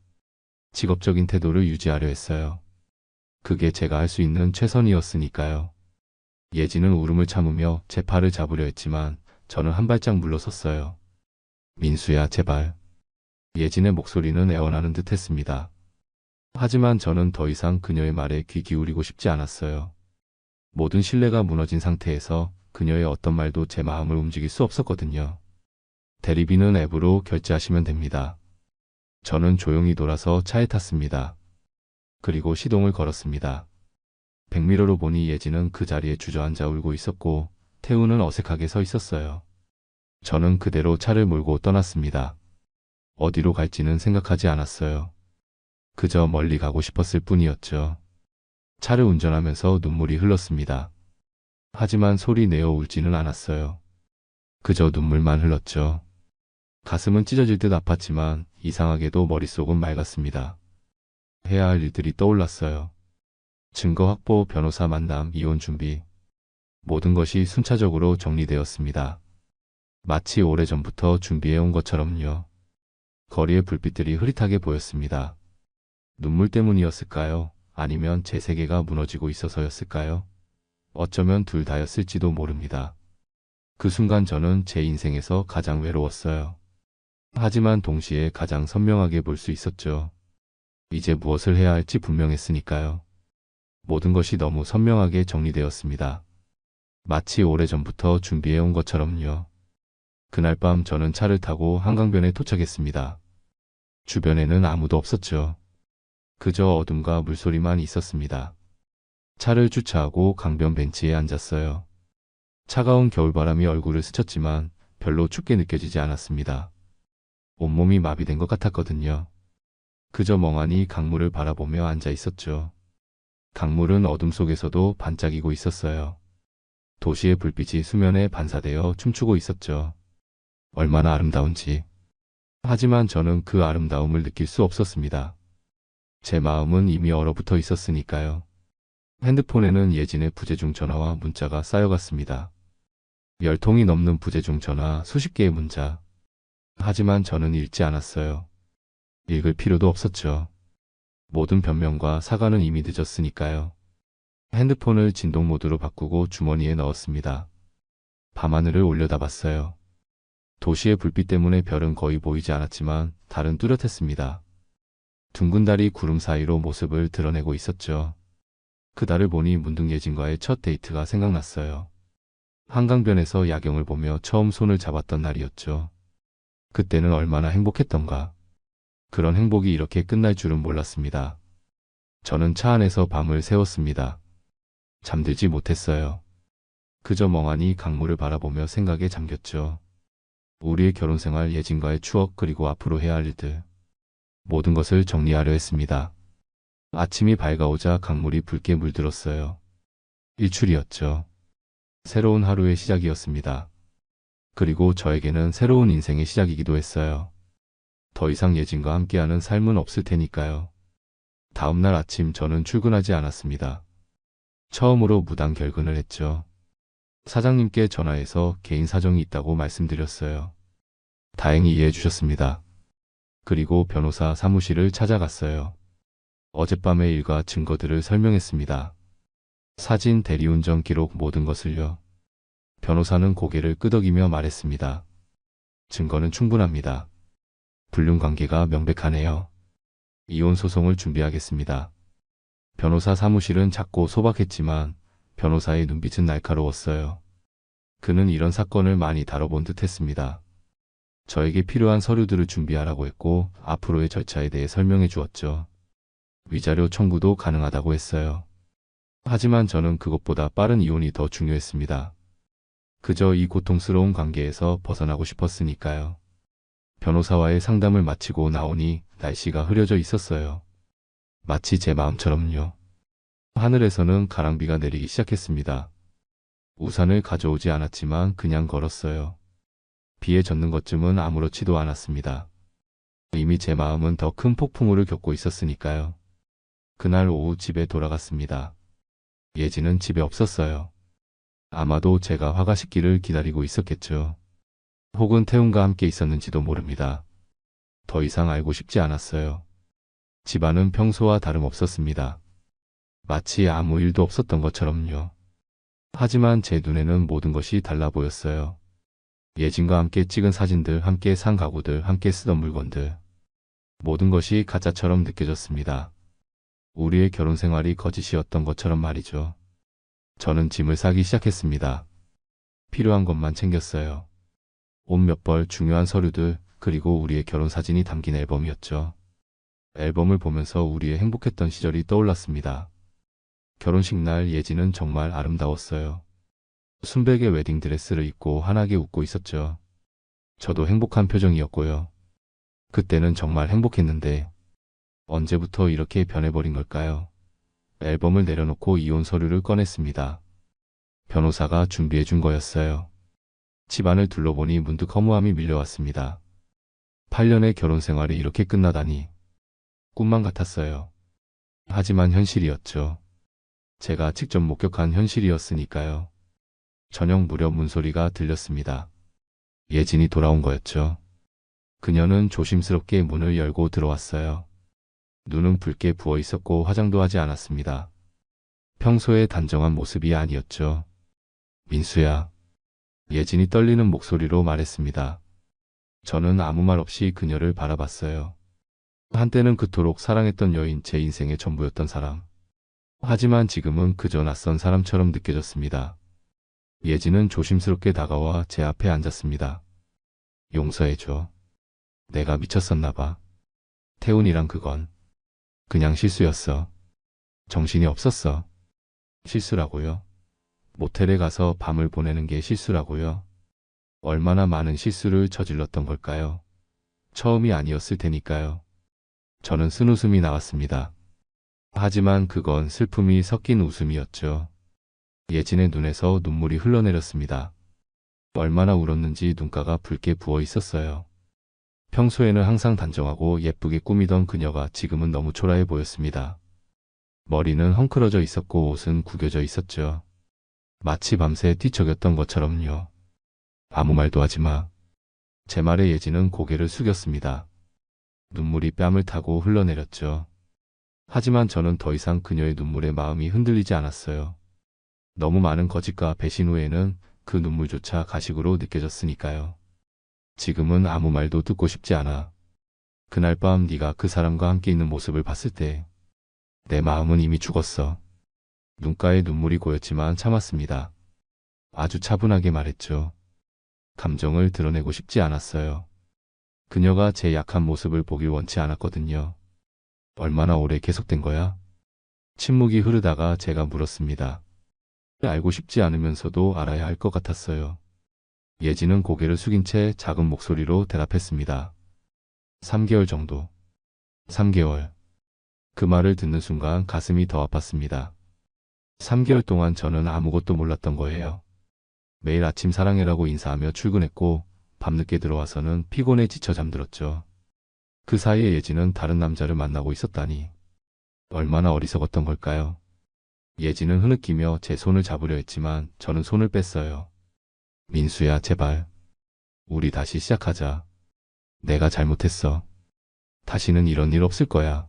직업적인 태도를 유지하려 했어요. 그게 제가 할 수 있는 최선이었으니까요. 예진은 울음을 참으며 제 팔을 잡으려 했지만 저는 한 발짝 물러섰어요. 민수야, 제발. 예진의 목소리는 애원하는 듯 했습니다. 하지만 저는 더 이상 그녀의 말에 귀 기울이고 싶지 않았어요. 모든 신뢰가 무너진 상태에서 그녀의 어떤 말도 제 마음을 움직일 수 없었거든요. 대리비는 앱으로 결제하시면 됩니다. 저는 조용히 돌아서 차에 탔습니다. 그리고 시동을 걸었습니다. 백미러로 보니 예진은 그 자리에 주저앉아 울고 있었고 태우는 어색하게 서 있었어요. 저는 그대로 차를 몰고 떠났습니다. 어디로 갈지는 생각하지 않았어요. 그저 멀리 가고 싶었을 뿐이었죠. 차를 운전하면서 눈물이 흘렀습니다. 하지만 소리 내어 울지는 않았어요. 그저 눈물만 흘렀죠. 가슴은 찢어질 듯 아팠지만 이상하게도 머릿속은 맑았습니다. 해야 할 일들이 떠올랐어요. 증거 확보, 변호사 만남, 이혼 준비. 모든 것이 순차적으로 정리되었습니다. 마치 오래전부터 준비해온 것처럼요. 거리의 불빛들이 흐릿하게 보였습니다. 눈물 때문이었을까요? 아니면 제 세계가 무너지고 있어서였을까요? 어쩌면 둘 다였을지도 모릅니다. 그 순간 저는 제 인생에서 가장 외로웠어요. 하지만 동시에 가장 선명하게 볼 수 있었죠. 이제 무엇을 해야 할지 분명했으니까요. 모든 것이 너무 선명하게 정리되었습니다. 마치 오래전부터 준비해온 것처럼요. 그날 밤 저는 차를 타고 한강변에 도착했습니다. 주변에는 아무도 없었죠. 그저 어둠과 물소리만 있었습니다. 차를 주차하고 강변 벤치에 앉았어요. 차가운 겨울바람이 얼굴을 스쳤지만 별로 춥게 느껴지지 않았습니다. 온몸이 마비된 것 같았거든요. 그저 멍하니 강물을 바라보며 앉아 있었죠. 강물은 어둠 속에서도 반짝이고 있었어요. 도시의 불빛이 수면에 반사되어 춤추고 있었죠. 얼마나 아름다운지. 하지만 저는 그 아름다움을 느낄 수 없었습니다. 제 마음은 이미 얼어붙어 있었으니까요. 핸드폰에는 예진의 부재중 전화와 문자가 쌓여갔습니다. 10통이 넘는 부재중 전화, 수십 개의 문자. 하지만 저는 읽지 않았어요. 읽을 필요도 없었죠. 모든 변명과 사과는 이미 늦었으니까요. 핸드폰을 진동 모드로 바꾸고 주머니에 넣었습니다. 밤하늘을 올려다봤어요. 도시의 불빛 때문에 별은 거의 보이지 않았지만 달은 뚜렷했습니다. 둥근 달이 구름 사이로 모습을 드러내고 있었죠. 그 달을 보니 문득 예진과의 첫 데이트가 생각났어요. 한강변에서 야경을 보며 처음 손을 잡았던 날이었죠. 그때는 얼마나 행복했던가. 그런 행복이 이렇게 끝날 줄은 몰랐습니다. 저는 차 안에서 밤을 새웠습니다. 잠들지 못했어요. 그저 멍하니 강물을 바라보며 생각에 잠겼죠. 우리의 결혼 생활, 예진과의 추억, 그리고 앞으로 해야 할 일들. 모든 것을 정리하려 했습니다. 아침이 밝아오자 강물이 붉게 물들었어요. 일출이었죠. 새로운 하루의 시작이었습니다. 그리고 저에게는 새로운 인생의 시작이기도 했어요. 더 이상 예진과 함께하는 삶은 없을 테니까요. 다음 날 아침 저는 출근하지 않았습니다. 처음으로 무단 결근을 했죠. 사장님께 전화해서 개인 사정이 있다고 말씀드렸어요. 다행히 이해해 주셨습니다. 그리고 변호사 사무실을 찾아갔어요. 어젯밤의 일과 증거들을 설명했습니다. 사진, 대리운전 기록, 모든 것을요. 변호사는 고개를 끄덕이며 말했습니다. 증거는 충분합니다. 불륜관계가 명백하네요. 이혼 소송을 준비하겠습니다. 변호사 사무실은 작고 소박했지만 변호사의 눈빛은 날카로웠어요. 그는 이런 사건을 많이 다뤄본 듯 했습니다. 저에게 필요한 서류들을 준비하라고 했고 앞으로의 절차에 대해 설명해 주었죠. 위자료 청구도 가능하다고 했어요. 하지만 저는 그것보다 빠른 이혼이 더 중요했습니다. 그저 이 고통스러운 관계에서 벗어나고 싶었으니까요. 변호사와의 상담을 마치고 나오니 날씨가 흐려져 있었어요. 마치 제 마음처럼요. 하늘에서는 가랑비가 내리기 시작했습니다. 우산을 가져오지 않았지만 그냥 걸었어요. 비에 젖는 것쯤은 아무렇지도 않았습니다. 이미 제 마음은 더 큰 폭풍우를 겪고 있었으니까요. 그날 오후 집에 돌아갔습니다. 예진은 집에 없었어요. 아마도 제가 화가 식기를 기다리고 있었겠죠. 혹은 태훈과 함께 있었는지도 모릅니다. 더 이상 알고 싶지 않았어요. 집안은 평소와 다름없었습니다. 마치 아무 일도 없었던 것처럼요. 하지만 제 눈에는 모든 것이 달라 보였어요. 예진과 함께 찍은 사진들, 함께 산 가구들, 함께 쓰던 물건들. 모든 것이 가짜처럼 느껴졌습니다. 우리의 결혼 생활이 거짓이었던 것처럼 말이죠. 저는 짐을 싸기 시작했습니다. 필요한 것만 챙겼어요. 옷 몇 벌, 중요한 서류들, 그리고 우리의 결혼 사진이 담긴 앨범이었죠. 앨범을 보면서 우리의 행복했던 시절이 떠올랐습니다. 결혼식 날 예진은 정말 아름다웠어요. 순백의 웨딩드레스를 입고 환하게 웃고 있었죠. 저도 행복한 표정이었고요. 그때는 정말 행복했는데 언제부터 이렇게 변해버린 걸까요? 앨범을 내려놓고 이혼 서류를 꺼냈습니다. 변호사가 준비해준 거였어요. 집안을 둘러보니 문득 허무함이 밀려왔습니다. 8년의 결혼 생활이 이렇게 끝나다니. 꿈만 같았어요. 하지만 현실이었죠. 제가 직접 목격한 현실이었으니까요. 저녁 무렵 문소리가 들렸습니다. 예진이 돌아온 거였죠. 그녀는 조심스럽게 문을 열고 들어왔어요. 눈은 붉게 부어 있었고 화장도 하지 않았습니다. 평소의 단정한 모습이 아니었죠. 민수야. 예진이 떨리는 목소리로 말했습니다. 저는 아무 말 없이 그녀를 바라봤어요. 한때는 그토록 사랑했던 여인, 제 인생의 전부였던 사람. 하지만 지금은 그저 낯선 사람처럼 느껴졌습니다. 예진은 조심스럽게 다가와 제 앞에 앉았습니다. 용서해줘. 내가 미쳤었나 봐. 태훈이랑 그건 그냥 실수였어. 정신이 없었어. 실수라고요? 모텔에 가서 밤을 보내는 게 실수라고요? 얼마나 많은 실수를 저질렀던 걸까요? 처음이 아니었을 테니까요. 저는 쓴웃음이 나왔습니다. 하지만 그건 슬픔이 섞인 웃음이었죠. 예진의 눈에서 눈물이 흘러내렸습니다. 얼마나 울었는지 눈가가 붉게 부어 있었어요. 평소에는 항상 단정하고 예쁘게 꾸미던 그녀가 지금은 너무 초라해 보였습니다. 머리는 헝클어져 있었고 옷은 구겨져 있었죠. 마치 밤새 뒤척였던 것처럼요. 아무 말도 하지 마. 제 말에 예진은 고개를 숙였습니다. 눈물이 뺨을 타고 흘러내렸죠. 하지만 저는 더 이상 그녀의 눈물에 마음이 흔들리지 않았어요. 너무 많은 거짓과 배신 후에는 그 눈물조차 가식으로 느껴졌으니까요. 지금은 아무 말도 듣고 싶지 않아. 그날 밤 네가 그 사람과 함께 있는 모습을 봤을 때 내 마음은 이미 죽었어. 눈가에 눈물이 고였지만 참았습니다. 아주 차분하게 말했죠. 감정을 드러내고 싶지 않았어요. 그녀가 제 약한 모습을 보길 원치 않았거든요. 얼마나 오래 계속된 거야? 침묵이 흐르다가 제가 물었습니다. 알고 싶지 않으면서도 알아야 할 것 같았어요. 예진은 고개를 숙인 채 작은 목소리로 대답했습니다. 3개월 정도. 3개월. 그 말을 듣는 순간 가슴이 더 아팠습니다. 3개월 동안 저는 아무것도 몰랐던 거예요. 매일 아침 사랑해라고 인사하며 출근했고 밤늦게 들어와서는 피곤해 지쳐 잠들었죠. 그 사이에 예진은 다른 남자를 만나고 있었다니. 얼마나 어리석었던 걸까요? 예진은 흐느끼며 제 손을 잡으려 했지만 저는 손을 뺐어요. 민수야, 제발. 우리 다시 시작하자. 내가 잘못했어. 다시는 이런 일 없을 거야.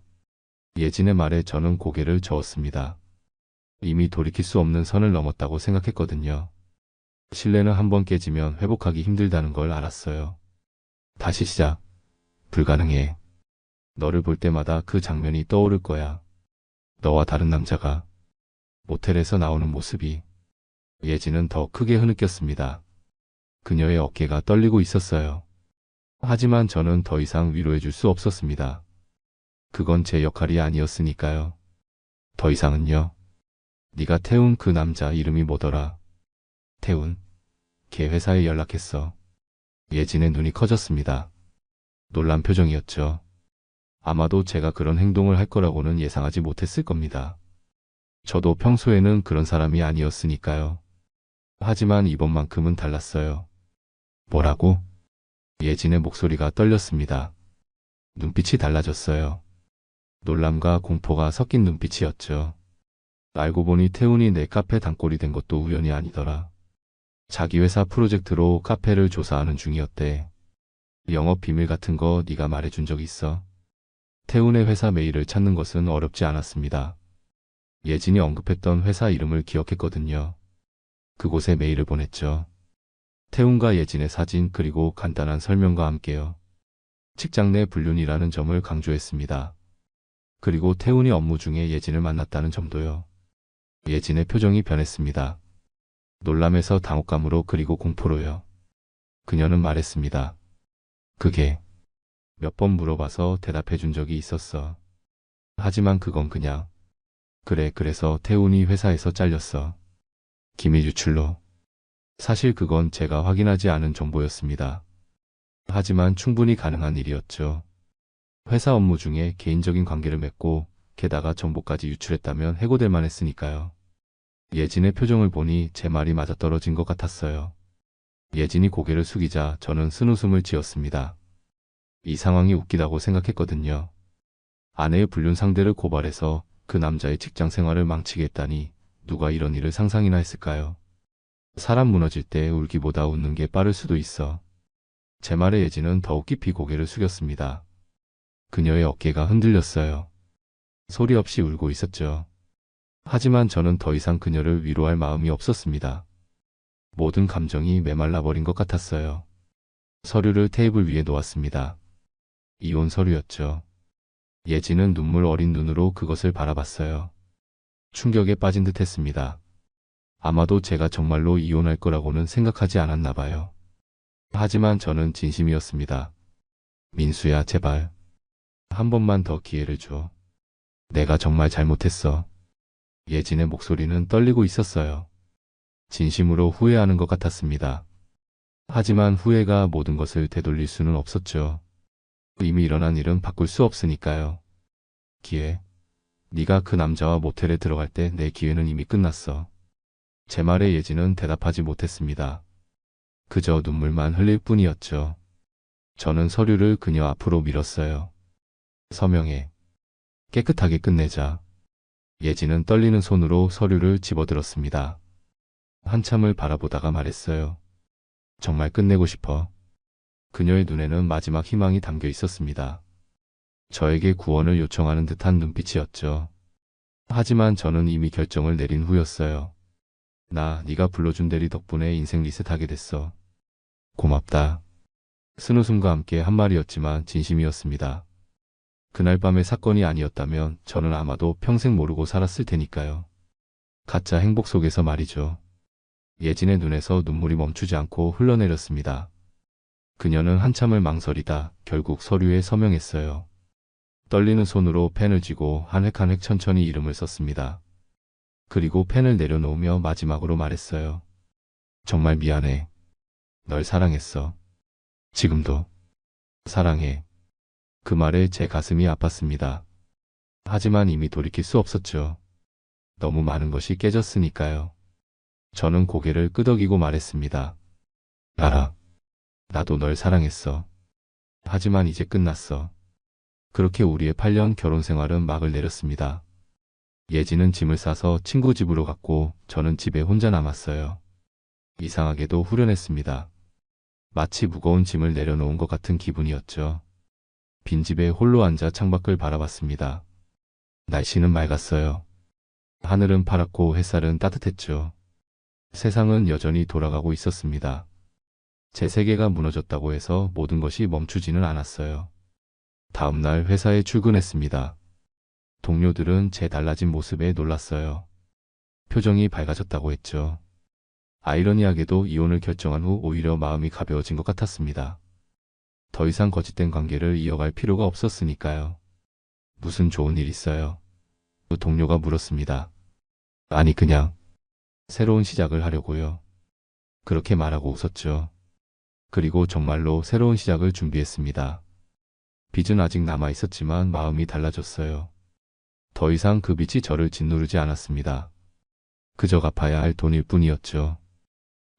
예진의 말에 저는 고개를 저었습니다. 이미 돌이킬 수 없는 선을 넘었다고 생각했거든요. 신뢰는 한번 깨지면 회복하기 힘들다는 걸 알았어요. 다시 시작. 불가능해. 너를 볼 때마다 그 장면이 떠오를 거야. 너와 다른 남자가 모텔에서 나오는 모습이. 예진은 더 크게 흐느꼈습니다. 그녀의 어깨가 떨리고 있었어요. 하지만 저는 더 이상 위로해 줄 수 없었습니다. 그건 제 역할이 아니었으니까요. 더 이상은요. 네가 태운 그 남자 이름이 뭐더라? 태운. 걔 회사에 연락했어. 예진의 눈이 커졌습니다. 놀란 표정이었죠. 아마도 제가 그런 행동을 할 거라고는 예상하지 못했을 겁니다. 저도 평소에는 그런 사람이 아니었으니까요. 하지만 이번만큼은 달랐어요. 뭐라고? 예진의 목소리가 떨렸습니다. 눈빛이 달라졌어요. 놀람과 공포가 섞인 눈빛이었죠. 알고 보니 태훈이 내 카페 단골이 된 것도 우연이 아니더라. 자기 회사 프로젝트로 카페를 조사하는 중이었대. 영업 비밀 같은 거 네가 말해준 적 있어? 태훈의 회사 메일을 찾는 것은 어렵지 않았습니다. 예진이 언급했던 회사 이름을 기억했거든요. 그곳에 메일을 보냈죠. 태훈과 예진의 사진 그리고 간단한 설명과 함께요. 직장 내 불륜이라는 점을 강조했습니다. 그리고 태훈이 업무 중에 예진을 만났다는 점도요. 예진의 표정이 변했습니다. 놀람에서 당혹감으로 그리고 공포로요. 그녀는 말했습니다. 그게 몇 번 물어봐서 대답해 준 적이 있었어. 하지만 그건 그냥 그래서 태훈이 회사에서 잘렸어. 기밀 유출로. 사실 그건 제가 확인하지 않은 정보였습니다. 하지만 충분히 가능한 일이었죠. 회사 업무 중에 개인적인 관계를 맺고 게다가 정보까지 유출했다면 해고될 만했으니까요. 예진의 표정을 보니 제 말이 맞아떨어진 것 같았어요. 예진이 고개를 숙이자 저는 쓴웃음을 지었습니다. 이 상황이 웃기다고 생각했거든요. 아내의 불륜 상대를 고발해서 그 남자의 직장 생활을 망치게 했다니 누가 이런 일을 상상이나 했을까요? 사람 무너질 때 울기보다 웃는 게 빠를 수도 있어. 제 말에 예진은 더욱 깊이 고개를 숙였습니다. 그녀의 어깨가 흔들렸어요. 소리 없이 울고 있었죠. 하지만 저는 더 이상 그녀를 위로할 마음이 없었습니다. 모든 감정이 메말라 버린 것 같았어요. 서류를 테이블 위에 놓았습니다. 이혼 서류였죠. 예진은 눈물 어린 눈으로 그것을 바라봤어요. 충격에 빠진 듯 했습니다. 아마도 제가 정말로 이혼할 거라고는 생각하지 않았나 봐요. 하지만 저는 진심이었습니다. 민수야, 제발. 한 번만 더 기회를 줘. 내가 정말 잘못했어. 예진의 목소리는 떨리고 있었어요. 진심으로 후회하는 것 같았습니다. 하지만 후회가 모든 것을 되돌릴 수는 없었죠. 이미 일어난 일은 바꿀 수 없으니까요. 기회. 네가 그 남자와 모텔에 들어갈 때 내 기회는 이미 끝났어. 제 말에 예진은 대답하지 못했습니다. 그저 눈물만 흘릴 뿐이었죠. 저는 서류를 그녀 앞으로 밀었어요. 서명해. 깨끗하게 끝내자. 예진은 떨리는 손으로 서류를 집어들었습니다. 한참을 바라보다가 말했어요. 정말 끝내고 싶어. 그녀의 눈에는 마지막 희망이 담겨 있었습니다. 저에게 구원을 요청하는 듯한 눈빛이었죠. 하지만 저는 이미 결정을 내린 후였어요. 네가 불러준 대리 덕분에 인생 리셋하게 됐어. 고맙다. 쓴웃음과 함께 한 말이었지만 진심이었습니다. 그날 밤의 사건이 아니었다면 저는 아마도 평생 모르고 살았을 테니까요. 가짜 행복 속에서 말이죠. 예진의 눈에서 눈물이 멈추지 않고 흘러내렸습니다. 그녀는 한참을 망설이다 결국 서류에 서명했어요. 떨리는 손으로 펜을 쥐고 한 획 한 획 천천히 이름을 썼습니다. 그리고 펜을 내려놓으며 마지막으로 말했어요. 정말 미안해. 널 사랑했어. 지금도 사랑해. 그 말에 제 가슴이 아팠습니다. 하지만 이미 돌이킬 수 없었죠. 너무 많은 것이 깨졌으니까요. 저는 고개를 끄덕이고 말했습니다. 알아. 나도 널 사랑했어. 하지만 이제 끝났어. 그렇게 우리의 8년 결혼 생활은 막을 내렸습니다. 예진은 짐을 싸서 친구 집으로 갔고 저는 집에 혼자 남았어요. 이상하게도 후련했습니다. 마치 무거운 짐을 내려놓은 것 같은 기분이었죠. 빈집에 홀로 앉아 창밖을 바라봤습니다. 날씨는 맑았어요. 하늘은 파랗고 햇살은 따뜻했죠. 세상은 여전히 돌아가고 있었습니다. 제 세계가 무너졌다고 해서 모든 것이 멈추지는 않았어요. 다음 날 회사에 출근했습니다. 동료들은 제 달라진 모습에 놀랐어요. 표정이 밝아졌다고 했죠. 아이러니하게도 이혼을 결정한 후 오히려 마음이 가벼워진 것 같았습니다. 더 이상 거짓된 관계를 이어갈 필요가 없었으니까요. 무슨 좋은 일 있어요? 그 동료가 물었습니다. 아니 그냥 새로운 시작을 하려고요. 그렇게 말하고 웃었죠. 그리고 정말로 새로운 시작을 준비했습니다. 빚은 아직 남아 있었지만 마음이 달라졌어요. 더 이상 그 빚이 저를 짓누르지 않았습니다. 그저 갚아야 할 돈일 뿐이었죠.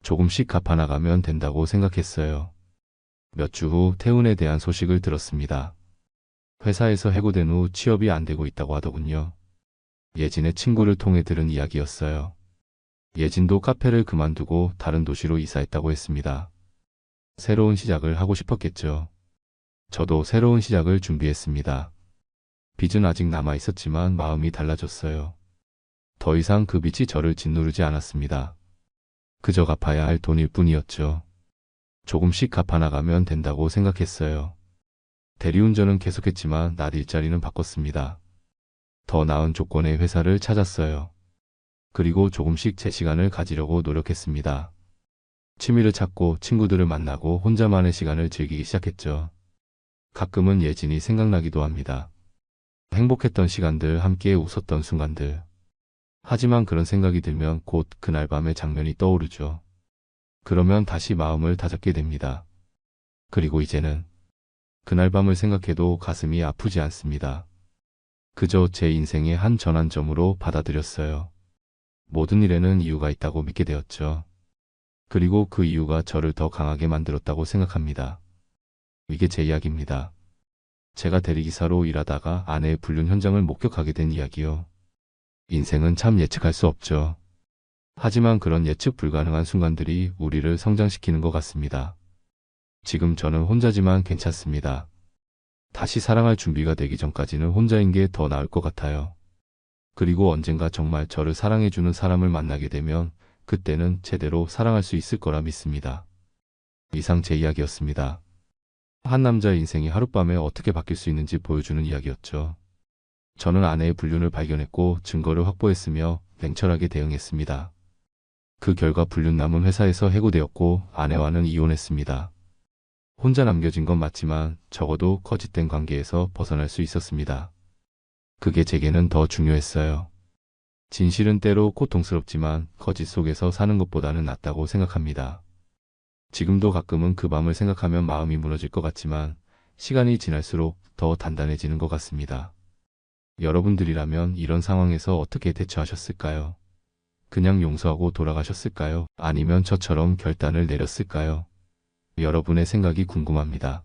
조금씩 갚아나가면 된다고 생각했어요. 몇 주 후 태훈에 대한 소식을 들었습니다. 회사에서 해고된 후 취업이 안 되고 있다고 하더군요. 예진의 친구를 통해 들은 이야기였어요. 예진도 카페를 그만두고 다른 도시로 이사했다고 했습니다. 새로운 시작을 하고 싶었겠죠. 저도 새로운 시작을 준비했습니다. 빚은 아직 남아 있었지만 마음이 달라졌어요. 더 이상 그 빚이 저를 짓누르지 않았습니다. 그저 갚아야 할 돈일 뿐이었죠. 조금씩 갚아나가면 된다고 생각했어요. 대리운전은 계속했지만 낮 일자리는 바꿨습니다. 더 나은 조건의 회사를 찾았어요. 그리고 조금씩 제 시간을 가지려고 노력했습니다. 취미를 찾고 친구들을 만나고 혼자만의 시간을 즐기기 시작했죠. 가끔은 예진이 생각나기도 합니다. 행복했던 시간들, 함께 웃었던 순간들. 하지만 그런 생각이 들면 곧 그날 밤의 장면이 떠오르죠. 그러면 다시 마음을 다잡게 됩니다. 그리고 이제는 그날 밤을 생각해도 가슴이 아프지 않습니다. 그저 제 인생의 한 전환점으로 받아들였어요. 모든 일에는 이유가 있다고 믿게 되었죠. 그리고 그 이유가 저를 더 강하게 만들었다고 생각합니다. 이게 제 이야기입니다. 제가 대리기사로 일하다가 아내의 불륜 현장을 목격하게 된 이야기요. 인생은 참 예측할 수 없죠. 하지만 그런 예측 불가능한 순간들이 우리를 성장시키는 것 같습니다. 지금 저는 혼자지만 괜찮습니다. 다시 사랑할 준비가 되기 전까지는 혼자인 게 더 나을 것 같아요. 그리고 언젠가 정말 저를 사랑해주는 사람을 만나게 되면 그때는 제대로 사랑할 수 있을 거라 믿습니다. 이상 제 이야기였습니다. 한 남자의 인생이 하룻밤에 어떻게 바뀔 수 있는지 보여주는 이야기였죠. 저는 아내의 불륜을 발견했고 증거를 확보했으며 냉철하게 대응했습니다. 그 결과 불륜 남은 회사에서 해고되었고 아내와는 이혼했습니다. 혼자 남겨진 건 맞지만 적어도 거짓된 관계에서 벗어날 수 있었습니다. 그게 제게는 더 중요했어요. 진실은 때로 고통스럽지만 거짓 속에서 사는 것보다는 낫다고 생각합니다. 지금도 가끔은 그 밤을 생각하면 마음이 무너질 것 같지만 시간이 지날수록 더 단단해지는 것 같습니다. 여러분들이라면 이런 상황에서 어떻게 대처하셨을까요? 그냥 용서하고 돌아가셨을까요? 아니면 저처럼 결단을 내렸을까요? 여러분의 생각이 궁금합니다.